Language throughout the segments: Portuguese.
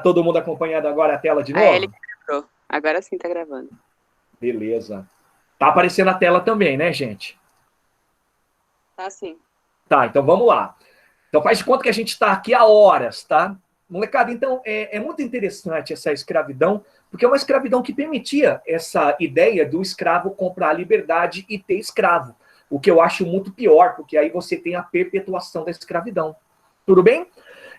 todo mundo acompanhando agora a tela de A Ellie novo? gravou. Agora sim tá gravando. Beleza. Tá aparecendo a tela também, né, gente? Tá sim. Tá, então vamos lá. Então faz de conta que a gente está aqui há horas, tá? Molecada, então é muito interessante essa escravidão, porque é uma escravidão que permitia essa ideia do escravo comprar a liberdade e ter escravo. O que eu acho muito pior, porque aí você tem a perpetuação da escravidão. Tudo bem?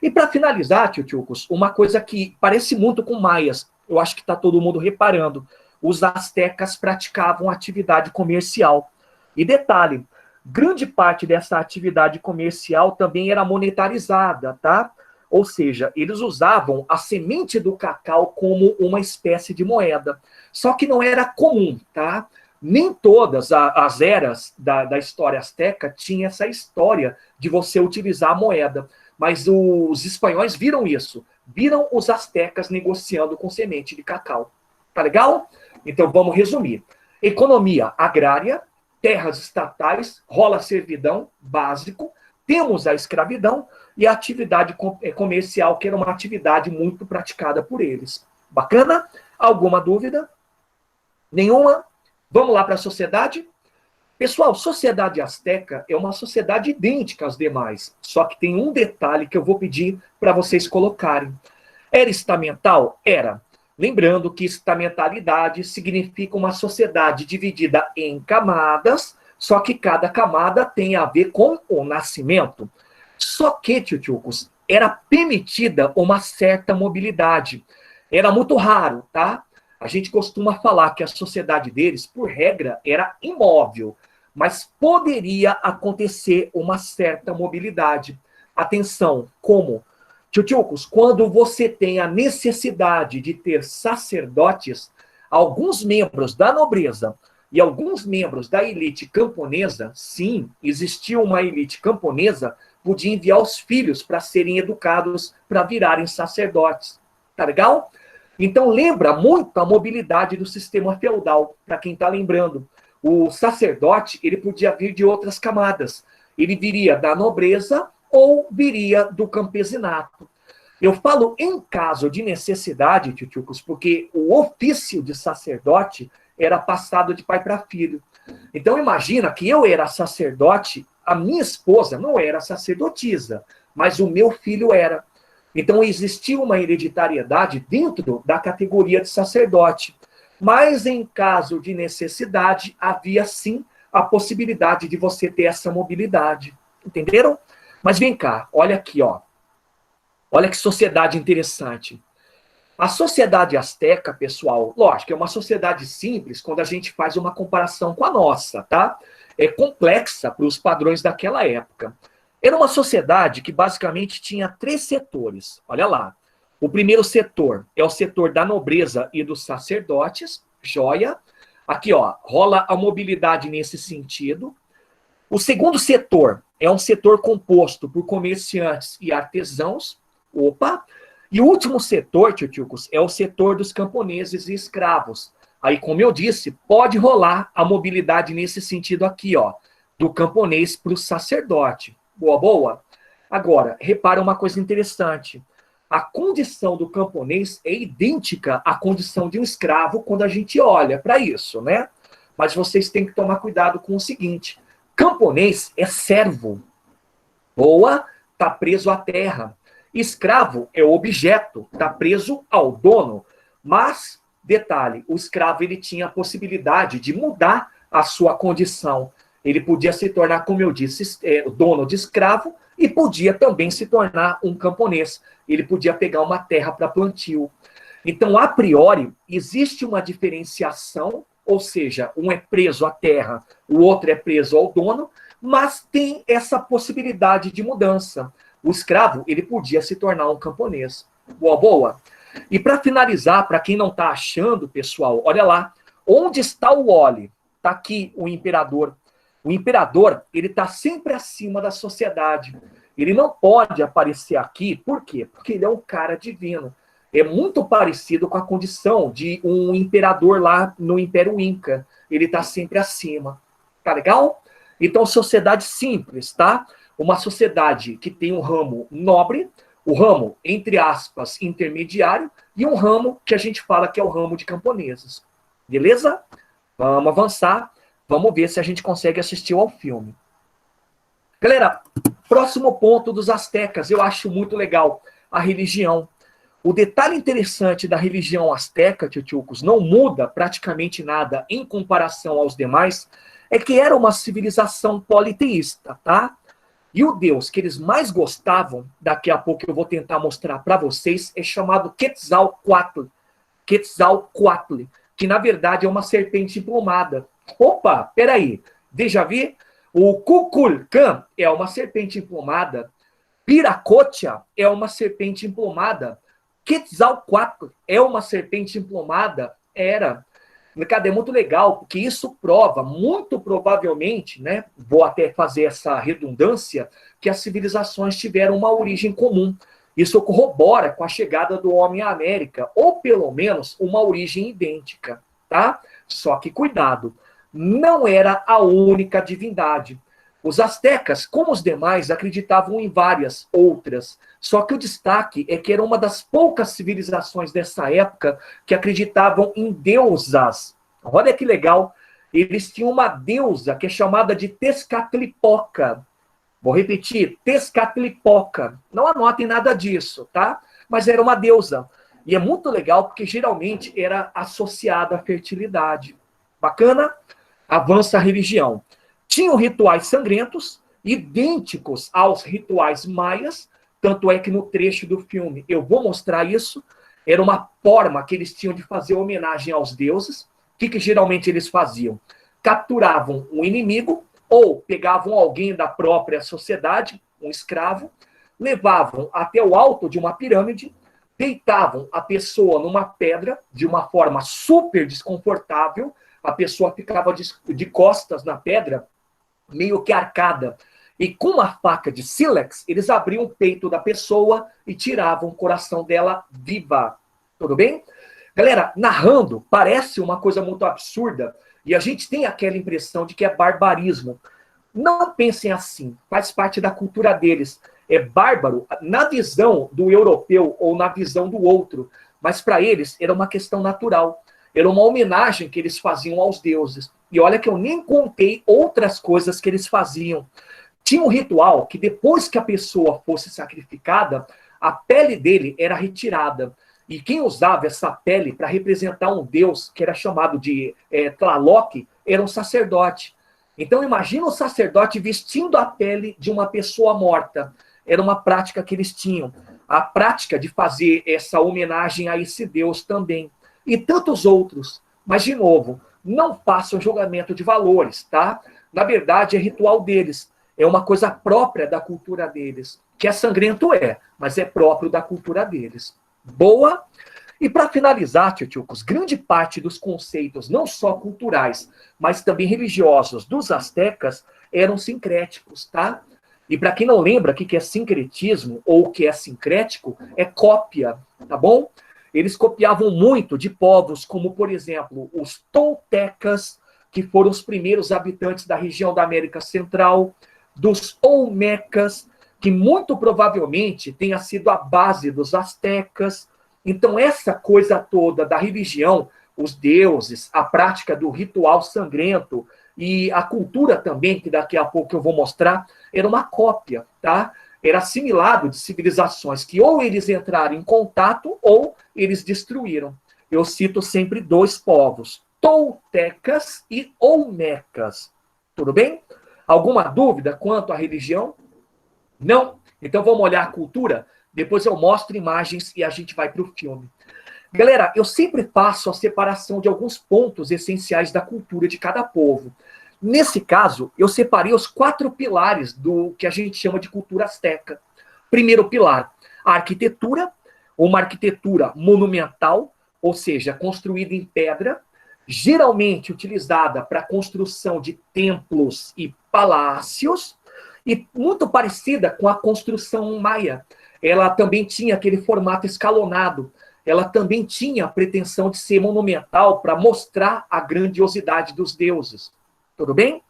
E para finalizar, tio Tchucos, uma coisa que parece muito com maias, eu acho que está todo mundo reparando. Os astecas praticavam atividade comercial. E detalhe, grande parte dessa atividade comercial também era monetarizada, tá? Ou seja, eles usavam a semente do cacau como uma espécie de moeda. Só que não era comum, tá? Nem todas as eras da história asteca tinham essa história de você utilizar a moeda. Mas os espanhóis viram isso. Viram os astecas negociando com semente de cacau. Tá legal? Então vamos resumir. Economia agrária, terras estatais, rola servidão, básico, temos a escravidão e a atividade comercial, que era uma atividade muito praticada por eles. Bacana? Alguma dúvida? Nenhuma? Vamos lá para a sociedade? Pessoal, sociedade asteca é uma sociedade idêntica às demais, só que tem um detalhe que eu vou pedir para vocês colocarem. Era estamental? Era. Lembrando que estamentalidade significa uma sociedade dividida em camadas, só que cada camada tem a ver com o nascimento. Só que, tchutchucos, era permitida uma certa mobilidade. Era muito raro, tá? A gente costuma falar que a sociedade deles, por regra, era imóvel, mas poderia acontecer uma certa mobilidade. Atenção, como? Tchutchucos, quando você tem a necessidade de ter sacerdotes, alguns membros da nobreza e alguns membros da elite camponesa, sim, existia uma elite camponesa, podia enviar os filhos para serem educados para virarem sacerdotes. Tá legal? Então lembra muito a mobilidade do sistema feudal, para quem está lembrando. O sacerdote, ele podia vir de outras camadas. Ele viria da nobreza ou viria do campesinato. Eu falo em caso de necessidade, tchutchucos, porque o ofício de sacerdote era passado de pai para filho. Então imagina que eu era sacerdote, a minha esposa não era sacerdotisa, mas o meu filho era. Então existia uma hereditariedade dentro da categoria de sacerdote. Mas em caso de necessidade, havia sim a possibilidade de você ter essa mobilidade. Entenderam? Mas vem cá, olha aqui, ó. Olha que sociedade interessante. A sociedade asteca, pessoal, lógico, é uma sociedade simples quando a gente faz uma comparação com a nossa, tá? É complexa para os padrões daquela época. Era uma sociedade que basicamente tinha três setores. Olha lá. O primeiro setor é o setor da nobreza e dos sacerdotes, joia. Aqui, ó, rola a mobilidade nesse sentido. O segundo setor é um setor composto por comerciantes e artesãos. Opa! E o último setor, tchutchucos, é o setor dos camponeses e escravos. Aí, como eu disse, pode rolar a mobilidade nesse sentido aqui, ó, do camponês para o sacerdote. Boa, boa? Agora, repara uma coisa interessante. A condição do camponês é idêntica à condição de um escravo quando a gente olha para isso, né? Mas vocês têm que tomar cuidado com o seguinte: camponês é servo. Boa, está preso à terra. Escravo é objeto, está preso ao dono. Mas, detalhe, o escravo ele tinha a possibilidade de mudar a sua condição. Ele podia se tornar, como eu disse, dono de escravo e podia também se tornar um camponês. Ele podia pegar uma terra para plantio. Então, a priori, existe uma diferenciação, ou seja, um é preso à terra, o outro é preso ao dono, mas tem essa possibilidade de mudança. O escravo, ele podia se tornar um camponês. Boa, boa. E para finalizar, para quem não está achando, pessoal, olha lá. Onde está o Oli? Está aqui o imperador. O imperador, ele está sempre acima da sociedade. Ele não pode aparecer aqui, por quê? Porque ele é um cara divino. É muito parecido com a condição de um imperador lá no Império Inca. Ele está sempre acima. Tá legal? Então, sociedade simples, tá? Uma sociedade que tem um ramo nobre, o ramo, entre aspas, intermediário, e um ramo que a gente fala que é o ramo de camponeses. Beleza? Vamos avançar. Vamos ver se a gente consegue assistir ao filme. Galera, próximo ponto dos astecas, eu acho muito legal, a religião. O detalhe interessante da religião asteca, tchutchucos, não muda praticamente nada em comparação aos demais, é que era uma civilização politeísta, tá? E o deus que eles mais gostavam, daqui a pouco eu vou tentar mostrar para vocês, é chamado Quetzalcoatl. Quetzalcoatl, que na verdade é uma serpente emplumada. Opa, peraí, déjà vu? O Kukulkan é uma serpente emplumada, Piracotia é uma serpente emplumada, Quetzalcoatl é uma serpente emplumada, era. É muito legal, porque isso prova, muito provavelmente, né, vou até fazer essa redundância, que as civilizações tiveram uma origem comum. Isso corrobora com a chegada do homem à América, ou pelo menos uma origem idêntica, tá? Só que cuidado, não era a única divindade. Os astecas, como os demais, acreditavam em várias outras. Só que o destaque é que era uma das poucas civilizações dessa época que acreditavam em deusas. Olha que legal. Eles tinham uma deusa que é chamada de Tezcatlipoca. Vou repetir, Tezcatlipoca. Não anotem nada disso, tá? Mas era uma deusa. E é muito legal porque geralmente era associada à fertilidade. Bacana? Avança a religião. Tinham rituais sangrentos, idênticos aos rituais maias, tanto é que no trecho do filme eu vou mostrar isso. Era uma forma que eles tinham de fazer homenagem aos deuses. O que geralmente eles faziam? Capturavam um inimigo ou pegavam alguém da própria sociedade, um escravo, levavam até o alto de uma pirâmide, deitavam a pessoa numa pedra de uma forma super desconfortável, a pessoa ficava de costas na pedra, meio que arcada. E com uma faca de sílex, eles abriam o peito da pessoa e tiravam o coração dela viva. Tudo bem? Galera, narrando, parece uma coisa muito absurda, e a gente tem aquela impressão de que é barbarismo. Não pensem assim, faz parte da cultura deles. É bárbaro na visão do europeu ou na visão do outro, mas para eles era uma questão natural. Era uma homenagem que eles faziam aos deuses. E olha que eu nem contei outras coisas que eles faziam. Tinha um ritual que depois que a pessoa fosse sacrificada, a pele dele era retirada. E quem usava essa pele para representar um deus, que era chamado de Tlaloc, era um sacerdote. Então imagina o sacerdote vestindo a pele de uma pessoa morta. Era uma prática que eles tinham. A prática de fazer essa homenagem a esse deus também. E tantos outros. Mas, de novo, não façam julgamento de valores, tá? Na verdade, é ritual deles. É uma coisa própria da cultura deles. Que é sangrento, mas é próprio da cultura deles. Boa? E para finalizar, tchutchucos, grande parte dos conceitos, não só culturais, mas também religiosos dos astecas, eram sincréticos, tá? E para quem não lembra o que é sincretismo ou o que é sincrético, é cópia, tá bom? Eles copiavam muito de povos como, por exemplo, os toltecas, que foram os primeiros habitantes da região da América Central, dos olmecas, que muito provavelmente tenha sido a base dos astecas. Então, essa coisa toda da religião, os deuses, a prática do ritual sangrento e a cultura também, que daqui a pouco eu vou mostrar, era uma cópia, tá? Era assimilado de civilizações que ou eles entraram em contato ou eles destruíram. Eu cito sempre dois povos, toltecas e olmecas. Tudo bem? Alguma dúvida quanto à religião? Não? Então vamos olhar a cultura? Depois eu mostro imagens e a gente vai para o filme. Galera, eu sempre faço a separação de alguns pontos essenciais da cultura de cada povo. Nesse caso, eu separei os 4 pilares do que a gente chama de cultura asteca. Primeiro pilar, a arquitetura, uma arquitetura monumental, ou seja, construída em pedra, geralmente utilizada para a construção de templos e palácios, e muito parecida com a construção maia. Ela também tinha aquele formato escalonado, ela também tinha a pretensão de ser monumental para mostrar a grandiosidade dos deuses. Tudo bem?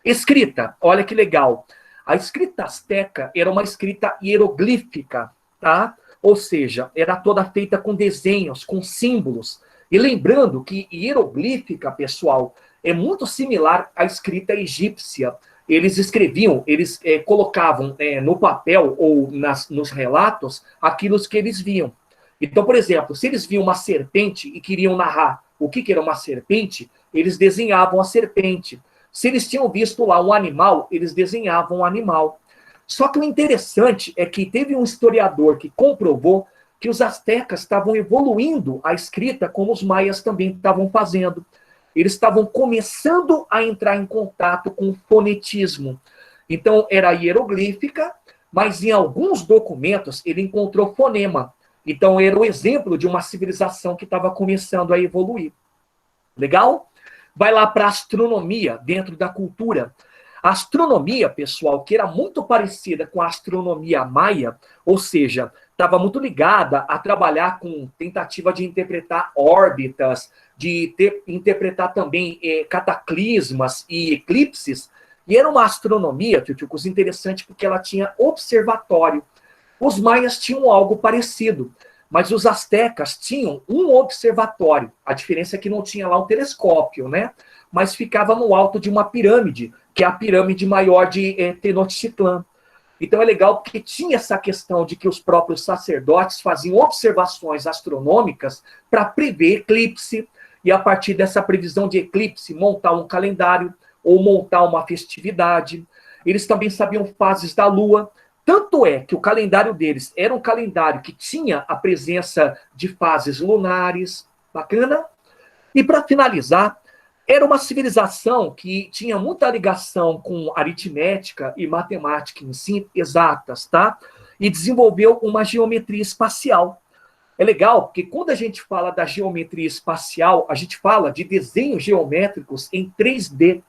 Escrita, olha que legal. A escrita asteca era uma escrita hieroglífica, tá? Ou seja, era toda feita com desenhos, com símbolos. E lembrando que hieroglífica, pessoal, é muito similar à escrita egípcia. Eles escreviam, eles colocavam no papel ou nos relatos aquilo que eles viam. Então, por exemplo, se eles viam uma serpente e queriam narrar o que era uma serpente, eles desenhavam a serpente. Se eles tinham visto lá um animal, eles desenhavam um animal. Só que o interessante é que teve um historiador que comprovou que os astecas estavam evoluindo a escrita como os maias também estavam fazendo. Eles estavam começando a entrar em contato com o fonetismo. Então, era hieroglífica, mas em alguns documentos ele encontrou fonema. Então, era o exemplo de uma civilização que estava começando a evoluir. Legal? Vai lá para a astronomia, dentro da cultura. A astronomia, pessoal, que era muito parecida com a astronomia maia, ou seja, estava muito ligada a trabalhar com tentativa de interpretar órbitas, de interpretar também cataclismas e eclipses. E era uma astronomia, tchutchucos, interessante porque ela tinha observatório. Os maias tinham algo parecido, mas os astecas tinham um observatório. A diferença é que não tinha lá um telescópio, né? Mas ficava no alto de uma pirâmide, que é a pirâmide maior de Tenochtitlan. Então é legal porque tinha essa questão de que os próprios sacerdotes faziam observações astronômicas para prever eclipse, e a partir dessa previsão de eclipse, montar um calendário ou montar uma festividade. Eles também sabiam fases da Lua. Tanto é que o calendário deles era um calendário que tinha a presença de fases lunares. Bacana? E para finalizar, era uma civilização que tinha muita ligação com aritmética e matemática em si, exatas, tá? E desenvolveu uma geometria espacial. É legal, porque quando a gente fala da geometria espacial, a gente fala de desenhos geométricos em 3D.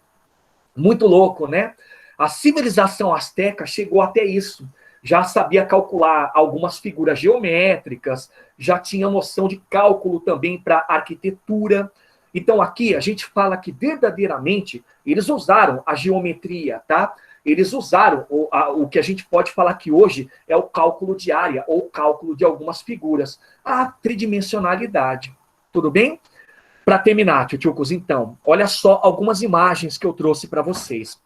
Muito louco, né? A civilização asteca chegou até isso. Já sabia calcular algumas figuras geométricas, já tinha noção de cálculo também para arquitetura. Então, aqui a gente fala que verdadeiramente eles usaram a geometria, tá? Eles usaram o que a gente pode falar que hoje é o cálculo de área, ou cálculo de algumas figuras, a tridimensionalidade. Tudo bem? Para terminar, tchutchucos, então, olha só algumas imagens que eu trouxe para vocês.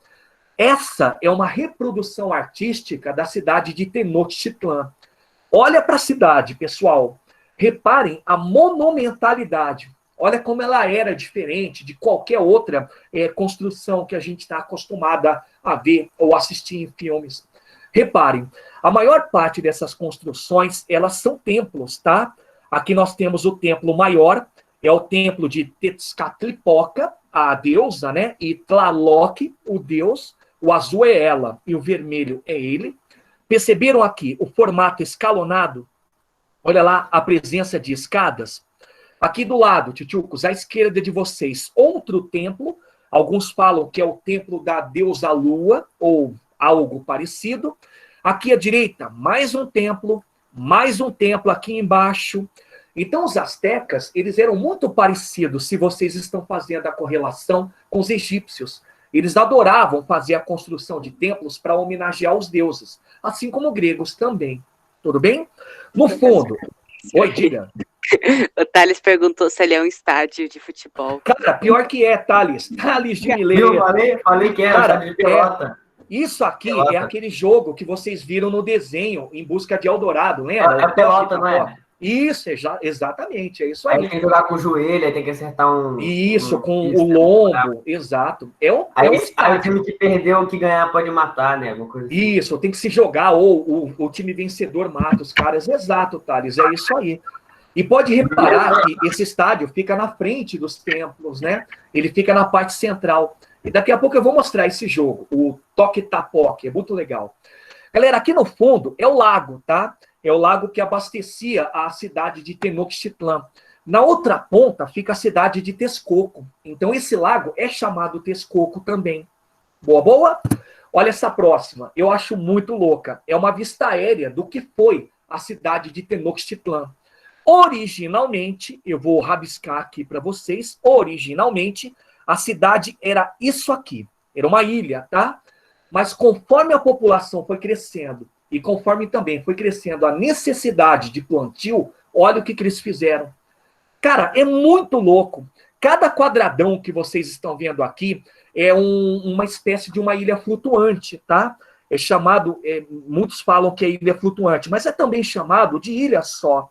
Essa é uma reprodução artística da cidade de Tenochtitlan. Olha para a cidade, pessoal. Reparem a monumentalidade. Olha como ela era diferente de qualquer outra construção que a gente está acostumada a ver ou assistir em filmes. Reparem, a maior parte dessas construções, elas são templos, tá? Aqui nós temos o templo maior, é o templo de Tezcatlipoca, a deusa, né? E Tlaloc, o deus. O azul é ela e o vermelho é ele. Perceberam aqui o formato escalonado? Olha lá a presença de escadas. Aqui do lado, tchutchucos, à esquerda de vocês, outro templo. Alguns falam que é o templo da deusa Lua, ou algo parecido. Aqui à direita, mais um templo aqui embaixo. Então, os astecas, eles eram muito parecidos, se vocês estão fazendo a correlação com os egípcios. Eles adoravam fazer a construção de templos para homenagear os deuses, assim como gregos também. Tudo bem? No fundo... Oi, diga. O Thales perguntou se ele é um estádio de futebol. Cara, pior que é, Thales. Thales de Mileto. Eu falei que era estádio de pelota. Isso aqui pelota. É aquele jogo que vocês viram no desenho, Em Busca de Eldorado, lembra? É a pelota, não é? Isso, exatamente, é isso aí. Aí tem que jogar com o joelho, aí tem que acertar um... Isso, com o lombo, exato. Aí o time que perdeu, o que ganhar pode matar, né? Alguma coisa assim. Isso, tem que se jogar, ou o time vencedor mata os caras. Exato, Thales, é isso aí. E pode reparar que esse estádio fica na frente dos templos, né? Ele fica na parte central. E daqui a pouco eu vou mostrar esse jogo, o Toque-Tapoque, é muito legal. Galera, aqui no fundo é o lago, tá? É o lago que abastecia a cidade de Tenochtitlan. Na outra ponta fica a cidade de Texcoco. Então esse lago é chamado Texcoco também. Boa, boa? Olha essa próxima, eu acho muito louca. É uma vista aérea do que foi a cidade de Tenochtitlan. Originalmente, eu vou rabiscar aqui para vocês, originalmente a cidade era isso aqui. Era uma ilha, tá? Mas conforme a população foi crescendo E conforme também foi crescendo a necessidade de plantio, olha o que eles fizeram. Cara, é muito louco. Cada quadradão que vocês estão vendo aqui é uma espécie de uma ilha flutuante, tá? É chamado, muitos falam que é ilha flutuante, mas é também chamado de ilha só.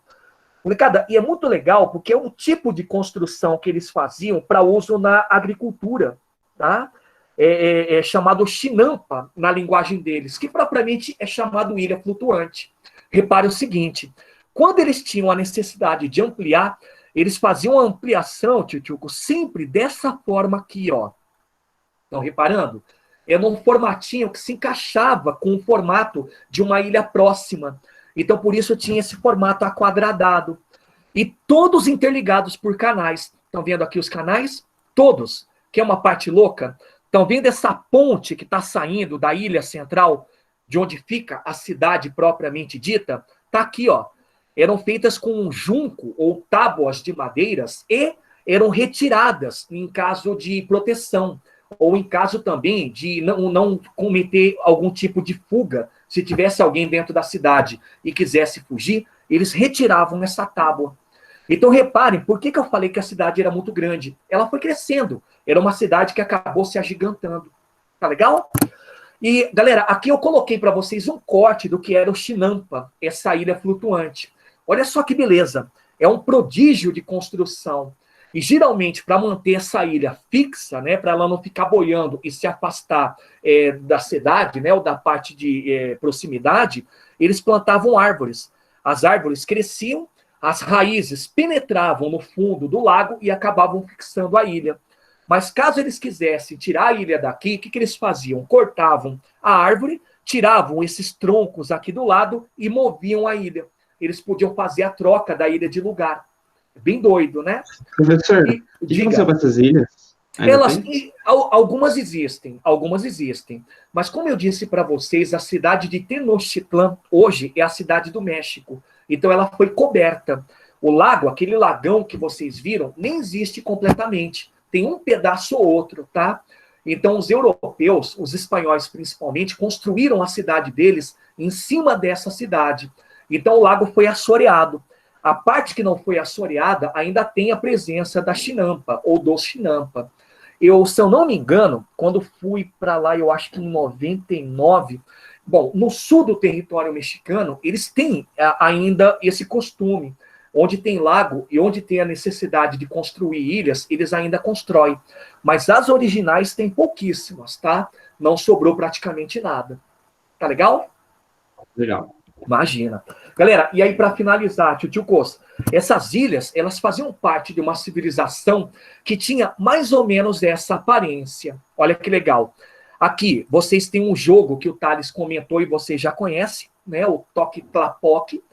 Molecada, e é muito legal porque é um tipo de construção que eles faziam para uso na agricultura, tá? É chamado chinampa na linguagem deles, que propriamente é chamado ilha flutuante. Repare o seguinte, quando eles tinham a necessidade de ampliar, eles faziam a ampliação, tio, sempre dessa forma aqui, ó. Estão reparando? É num formatinho que se encaixava com o formato de uma ilha próxima. Então, por isso, tinha esse formato aquadradado. E todos interligados por canais. Estão vendo aqui os canais? Todos. Que é uma parte louca. Estão vendo essa ponte que está saindo da ilha central, de onde fica a cidade propriamente dita? Está aqui, ó. Eram feitas com junco ou tábuas de madeiras e eram retiradas em caso de proteção ou em caso também de não cometer algum tipo de fuga. Se tivesse alguém dentro da cidade e quisesse fugir, eles retiravam essa tábua. Então, reparem, por que eu falei que a cidade era muito grande? Ela foi crescendo. Era uma cidade que acabou se agigantando. Tá legal? E, galera, aqui eu coloquei para vocês um corte do que era o Chinampa, essa ilha flutuante. Olha só que beleza. É um prodígio de construção. E, geralmente, para manter essa ilha fixa, né, para ela não ficar boiando e se afastar da cidade, né, ou da parte de proximidade, eles plantavam árvores. As árvores cresciam, as raízes penetravam no fundo do lago e acabavam fixando a ilha. Mas caso eles quisessem tirar a ilha daqui, o que eles faziam? Cortavam a árvore, tiravam esses troncos aqui do lado e moviam a ilha. Eles podiam fazer a troca da ilha de lugar. Bem doido, né? Professor, o que aconteceu com essas ilhas? Algumas existem. Mas como eu disse para vocês, a cidade de Tenochtitlan hoje é a cidade do México. Então ela foi coberta. O lago, aquele lagão que vocês viram, nem existe completamente. Tem um pedaço ou outro, tá? Então os europeus, os espanhóis principalmente, construíram a cidade deles em cima dessa cidade. Então o lago foi assoreado. A parte que não foi assoreada ainda tem a presença da Chinampa, ou do Chinampa. Eu, se eu não me engano, quando fui para lá, eu acho que em 99, bom, no sul do território mexicano, eles têm ainda esse costume. Onde tem lago e onde tem a necessidade de construir ilhas, eles ainda constroem. Mas as originais têm pouquíssimas, tá? Não sobrou praticamente nada. Tá legal? Legal. Imagina. Galera, e aí para finalizar, tio Costa, essas ilhas, elas faziam parte de uma civilização que tinha mais ou menos essa aparência. Olha que legal. Aqui, vocês têm um jogo que o Thales comentou e vocês já conhecem, né? O Toque Tlapoque.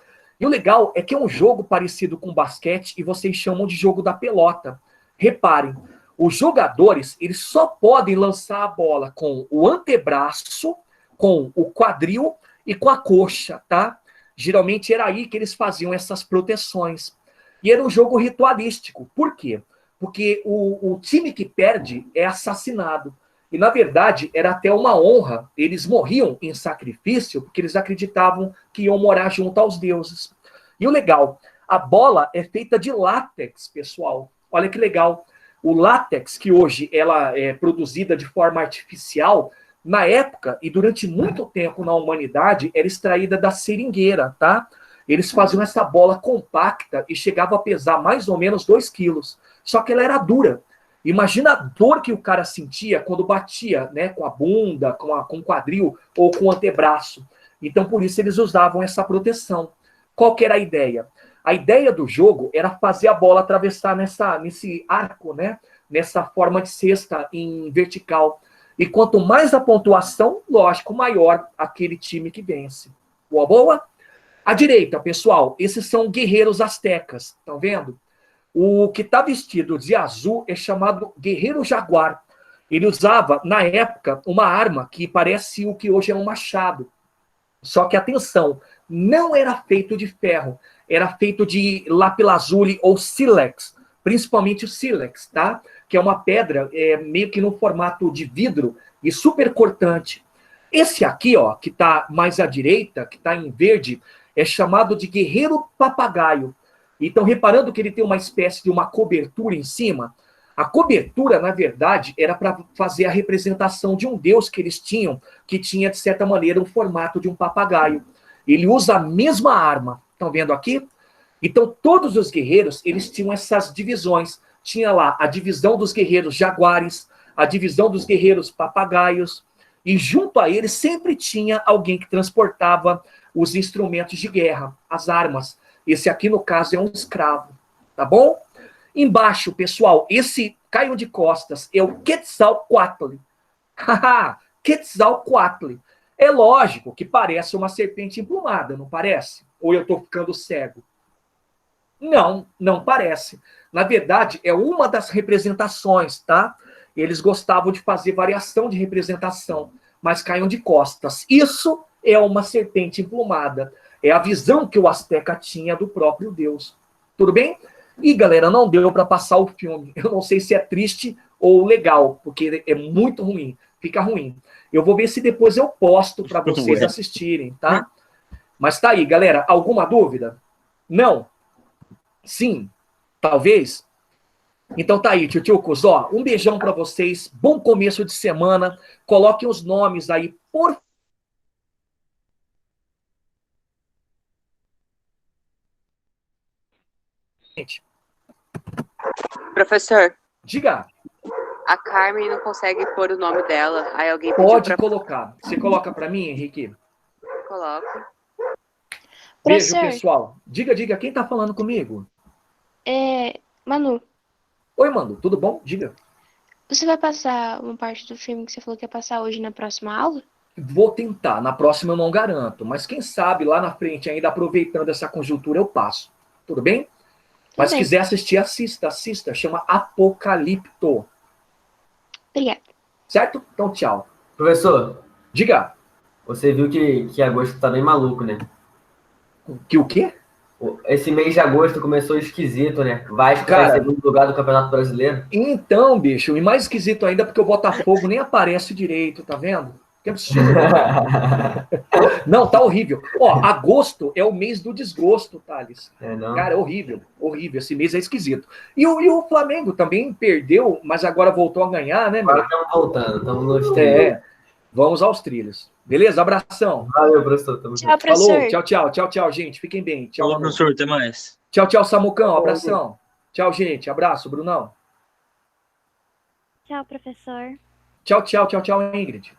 E o legal é que é um jogo parecido com basquete e vocês chamam de jogo da pelota. Reparem, os jogadores, eles só podem lançar a bola com o antebraço, com o quadril e com a coxa, tá? Geralmente era aí que eles faziam essas proteções. E era um jogo ritualístico. Por quê? Porque o time que perde é assassinado. E, na verdade, era até uma honra. Eles morriam em sacrifício porque eles acreditavam que iam morar junto aos deuses. E o legal, a bola é feita de látex, pessoal. Olha que legal. O látex, que hoje ela é produzida de forma artificial, na época, e durante muito tempo na humanidade, era extraída da seringueira, tá? Eles faziam essa bola compacta e chegava a pesar mais ou menos 2 quilos. Só que ela era dura. Imagina a dor que o cara sentia quando batia, né, com a bunda, com o quadril ou com o antebraço. Então, por isso, eles usavam essa proteção. Qual que era a ideia? A ideia do jogo era fazer a bola atravessar nesse arco, né, nessa forma de cesta em vertical. E quanto mais a pontuação, lógico, maior aquele time que vence. Boa, boa? À direita, pessoal, esses são guerreiros astecas, estão vendo? O que está vestido de azul é chamado Guerreiro Jaguar. Ele usava, na época, uma arma que parece o que hoje é um machado. Só que, atenção, não era feito de ferro, era feito de lapilazuli ou sílex, principalmente o sílex, tá? Que é uma pedra meio que no formato de vidro e super cortante. Esse aqui, ó, que está mais à direita, que está em verde, é chamado de guerreiro papagaio. Então, reparando que ele tem uma espécie de uma cobertura em cima, a cobertura, na verdade, era para fazer a representação de um deus que eles tinham, que tinha, de certa maneira, o formato de um papagaio. Ele usa a mesma arma. Estão vendo aqui? Então, todos os guerreiros, eles tinham essas divisões. Tinha lá a divisão dos guerreiros jaguares, a divisão dos guerreiros papagaios, e junto a eles sempre tinha alguém que transportava os instrumentos de guerra, as armas. Esse aqui, no caso, é um escravo, tá bom? Embaixo, pessoal, esse caiu de costas, é o Quetzalcoatl. Haha, Quetzalcoatl. É lógico que parece uma serpente emplumada, não parece? Ou eu estou ficando cego? Não, não parece. Na verdade, é uma das representações, tá? Eles gostavam de fazer variação de representação, mas caíam de costas. Isso é uma serpente emplumada. É a visão que o asteca tinha do próprio Deus. Tudo bem? E, galera, não deu para passar o filme. Eu não sei se é triste ou legal, porque é muito ruim. Fica ruim. Eu vou ver se depois eu posto para vocês assistirem, tá? Mas tá aí, galera. Alguma dúvida? Não? Sim? Talvez? Então tá aí, tchutchucos. Ó, um beijão para vocês. Bom começo de semana. Coloquem os nomes aí, por gente. Professor, Diga. a Carmen não consegue pôr o nome dela. Aí alguém pediu Pode pra... colocar. Você coloca para mim, Henrique? Coloca. Beijo, Professor, pessoal. Diga. Quem tá falando comigo? Manu, Oi, Mano. Tudo bom? Diga. você vai passar uma parte do filme que você falou que ia passar hoje na próxima aula? Vou tentar. Na próxima eu não garanto. Mas quem sabe lá na frente, ainda aproveitando essa conjuntura, eu passo. Tudo bem? Mas se bem. quiser assistir, assista. Chama Apocalipto. Obrigada. Certo? Então, tchau. Professor, Diga. você viu que agosto tá bem maluco, né? Que o quê? Esse mês de agosto começou esquisito, né? Vasco Cara, tá em segundo lugar do Campeonato Brasileiro. Então, bicho, e mais esquisito ainda porque o Botafogo nem aparece direito, tá vendo? Que absurdo. Não, tá horrível. Ó, agosto é o mês do desgosto, Thales. Não? Cara, é horrível. Esse mês é esquisito. E o Flamengo também perdeu, mas agora voltou a ganhar, né, meu? Agora estamos voltando, estamos nos trilhos. Vamos aos trilhos. Beleza? Abração. Valeu, professor. Tamo junto. Tchau, professor. Falou, tchau, gente. Fiquem bem. Tchau, Falou, Manu. professor, até mais. Tchau, Samucão. Abração. Tchau, gente. Abraço, Brunão. Tchau, professor. Tchau, Ingrid.